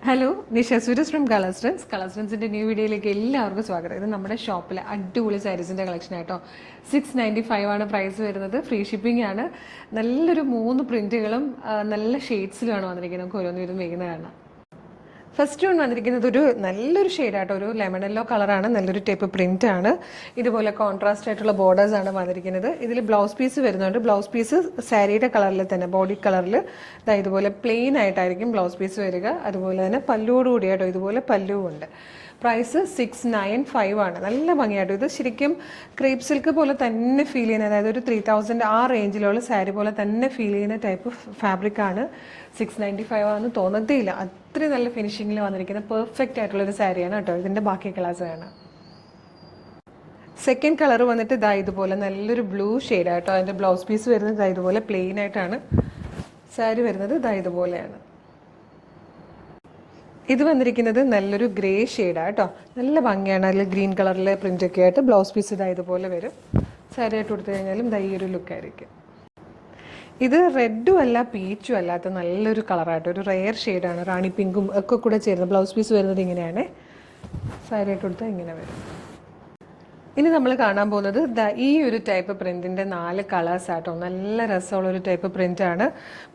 Hello, Nisha Suresh from Colours Trends. Colours ട്രെൻഡ്സിൻ്റെ new വീഡിയോയിലേക്ക് എല്ലാവർക്കും സ്വാഗതം. ഇത് നമ്മുടെ ഷോപ്പിലെ അടിപൊളി സാരീസിൻ്റെ കളക്ഷൻ ആട്ടോ. 695 ആണ് പ്രൈസ് വരുന്നത്. ഫ്രീ ഷിപ്പിംഗ് ആണ്. നല്ലൊരു 3 പ്രിൻറ്റുകളും നല്ല ഷെയ്ഡ്സിലുമാണ് വന്നിരിക്കുന്നത്. നമുക്ക് ഓരോന്നും വരുന്നത് കാണാം. ഫസ്റ്റ് വൺ വന്നിരിക്കുന്നത് ഒരു നല്ലൊരു ഷെയ്ഡാട്ടോ, ഒരു ലെമൺ യെല്ലോ കളറാണ്, നല്ലൊരു ടൈപ്പ് പ്രിൻ്റ് ആണ്. ഇതുപോലെ കോൺട്രാസ്റ്റ് ആയിട്ടുള്ള ബോർഡേഴ്സ് ആണ് വന്നിരിക്കുന്നത്. ഇതിൽ ബ്ലൗസ് പീസ് വരുന്നുണ്ട്. ബ്ലൗസ് പീസ് സാരിയുടെ കളറിൽ തന്നെ, ബോഡി കളറിൽ ഇതുപോലെ പ്ലെയിൻ ആയിട്ടായിരിക്കും ബ്ലൗസ് പീസ് വരിക. അതുപോലെ തന്നെ പല്ലുവോടുകൂടിയാട്ടോ ഇതുപോലെ പല്ലുവുണ്ട്. പ്രൈസ് 695 ആണ്. നല്ല ഭംഗിയായിട്ടോ. ഇത് ശരിക്കും ക്രേപ്പ് സിൽക്ക് പോലെ തന്നെ ഫീൽ ചെയ്യുന്ന, അതായത് ഒരു 3000 ആ റേഞ്ചിലുള്ള സാരി പോലെ തന്നെ ഫീൽ ചെയ്യുന്ന ടൈപ്പ് ഫാബ്രിക് ആണ്. 695 ആണെന്ന് തോന്നത്തേയില്ല. അത്രയും നല്ല ഫിനിഷിങ്ങിൽ വന്നിരിക്കുന്ന പെർഫെക്റ്റ് ആയിട്ടുള്ളൊരു സാരിയാണ് കേട്ടോ. ഇതിൻ്റെ ബാക്കി കളേഴ്സ് ആണ്. സെക്കൻഡ് കളർ വന്നിട്ട് ഇതുപോലെ നല്ലൊരു ബ്ലൂ ഷെയ്ഡ് ആയിട്ടോ. അതിൻ്റെ ബ്ലൗസ് പീസ് വരുന്നത് ഇതുപോലെ പ്ലെയിൻ ആയിട്ടാണ്. സാരി വരുന്നത് ഇതുപോലെയാണ്. ഇത് വന്നിരിക്കുന്നത് നല്ലൊരു ഗ്രേ ഷെയ്ഡാണ് കേട്ടോ. നല്ല ഭംഗിയാണ്. അതിൽ ഗ്രീൻ കളറിലെ പ്രിൻ്റൊക്കെ ആയിട്ട് ബ്ലൗസ് പീസ് ഇതുപോലെ വരും. സാരി ആയിട്ട് കൊടുത്തു കഴിഞ്ഞാലും ഈ ഒരു ലുക്കായിരിക്കും. ഇത് റെഡും അല്ല പീച്ചും അല്ലാത്ത നല്ലൊരു കളറായിട്ട് ഒരു റെയർ ഷെയ്ഡാണ്. റാണി പിങ്കും ഒക്കെ കൂടെ ചേരുന്നത്. ബ്ലൗസ് പീസ് വരുന്നത് ഇങ്ങനെയാണ്. സാരി ആയിട്ട് കൊടുത്താൽ ഇങ്ങനെ വരും. ഇനി നമ്മൾ കാണാൻ പോകുന്നത് ഈ ഒരു ടൈപ്പ് പ്രിൻറ്റിൻ്റെ 4 കളേഴ്സ് ആട്ടോ. നല്ല രസമുള്ളൊരു ടൈപ്പ് പ്രിൻ്റാണ്.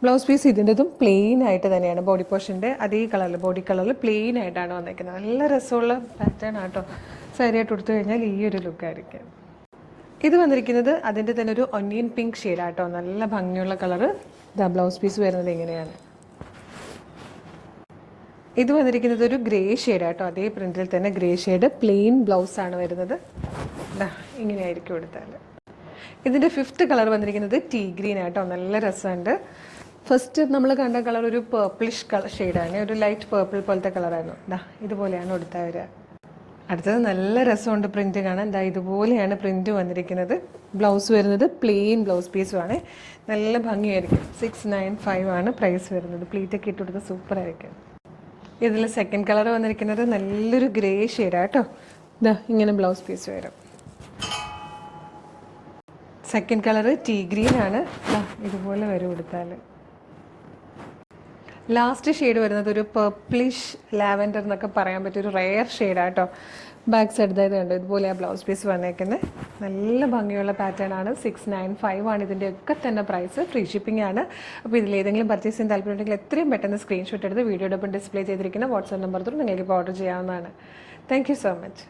ബ്ലൗസ് പീസ് ഇതിൻ്റെതും പ്ലെയിൻ ആയിട്ട് തന്നെയാണ്. ബോഡി പോർഷൻ്റെ അതേ കളറിൽ, ബോഡി കളറിൽ പ്ലെയിൻ ആയിട്ടാണ് വന്നിരിക്കുന്നത്. നല്ല രസമുള്ള പാറ്റേൺ ആട്ടോ. സാരി ആയിട്ട് കൊടുത്തു കഴിഞ്ഞാൽ ഈ ഒരു ലുക്കായിരിക്കും. ഇത് വന്നിരിക്കുന്നത് അതിൻ്റെ തന്നെ ഒരു ഒനിയൻ പിങ്ക് ഷെയ്ഡാട്ടോ. നല്ല ഭംഗിയുള്ള കളറ്. ബ്ലൗസ് പീസ് വരുന്നത് ഇങ്ങനെയാണ്. ഇത് വന്നിരിക്കുന്നത് ഒരു ഗ്രേ ഷെയ്ഡാട്ടോ. അതേ പ്രിൻറ്റിൽ തന്നെ ഗ്രേ ഷെയ്ഡ്, പ്ലെയിൻ ബ്ലൗസാണ് വരുന്നത്. ഇങ്ങനെയായിരിക്കും എടുത്താൽ. ഇതിൻ്റെ 5th കളർ വന്നിരിക്കുന്നത് ടീ ഗ്രീൻ ആട്ടോ. നല്ല രസമുണ്ട്. ഫസ്റ്റ് നമ്മൾ കണ്ട കളർ ഒരു പേർപ്പിളിഷ് ഷെയ്ഡാണ്. ഒരു ലൈറ്റ് പേർപ്പിൾ പോലത്തെ കളറായിരുന്നു. ഇതുപോലെയാണ് എടുത്താൽ വരിക. അടുത്തത് നല്ല രസമുണ്ട് പ്രിൻറ്റ് കാണാൻ. ഇതുപോലെയാണ് പ്രിൻറ്റ് വന്നിരിക്കുന്നത്. ബ്ലൗസ് വരുന്നത് പ്ലെയിൻ ബ്ലൗസ് പീസുമാണ്. നല്ല ഭംഗിയായിരിക്കും. 695 ആണ് പ്രൈസ് വരുന്നത്. പ്ലീറ്റൊക്കെ ഇട്ട് കൊടുത്ത് സൂപ്പറായിരിക്കും. ഇതിൽ സെക്കൻഡ് കളർ വന്നിരിക്കുന്നത് നല്ലൊരു ഗ്രേ ഷെയ്ഡാട്ടോ. ഇങ്ങനെ ബ്ലൗസ് പീസ് വരും. സെക്കൻഡ് കളർ ടീ ഗ്രീൻ ആണ്. ഇതുപോലെ വരും എടുത്താൽ. ലാസ്റ്റ് ഷെയ്ഡ് വരുന്നത് ഒരു പർപ്പിളിഷ് ലാവൻഡർ എന്നൊക്കെ പറയാൻ പറ്റിയൊരു റെയർ ഷെയ്ഡാട്ടോ. ബാക്ക് സൈഡ് കണ്ടോ, ഇതുപോലെ ആ ബ്ലൗസ് പീസ് വന്നേക്കുന്നത്. നല്ല ഭംഗിയുള്ള പാറ്റേൺ ആണ്. 695 ആണ് ഇതിൻ്റെയൊക്കെ തന്നെ പ്രൈസ്. ഫ്രീ ഷിപ്പിംഗ് ആണ്. അപ്പോൾ ഇതിലേതെങ്കിലും പർച്ചേസ് ചെയ്യാൻ താല്പര്യമുണ്ടെങ്കിൽ എത്രയും പെട്ടെന്ന് സ്ക്രീൻഷോട്ട് എടുത്ത് വീഡിയോടൊപ്പം ഡിസ്പ്ലേ ചെയ്തിരിക്കുന്ന വാട്സാപ്പ് നമ്പർ ത്രൂ നിങ്ങൾക്ക് ഇപ്പോൾ ഓർഡർ ചെയ്യാവുന്നതാണ്. Thank you so much.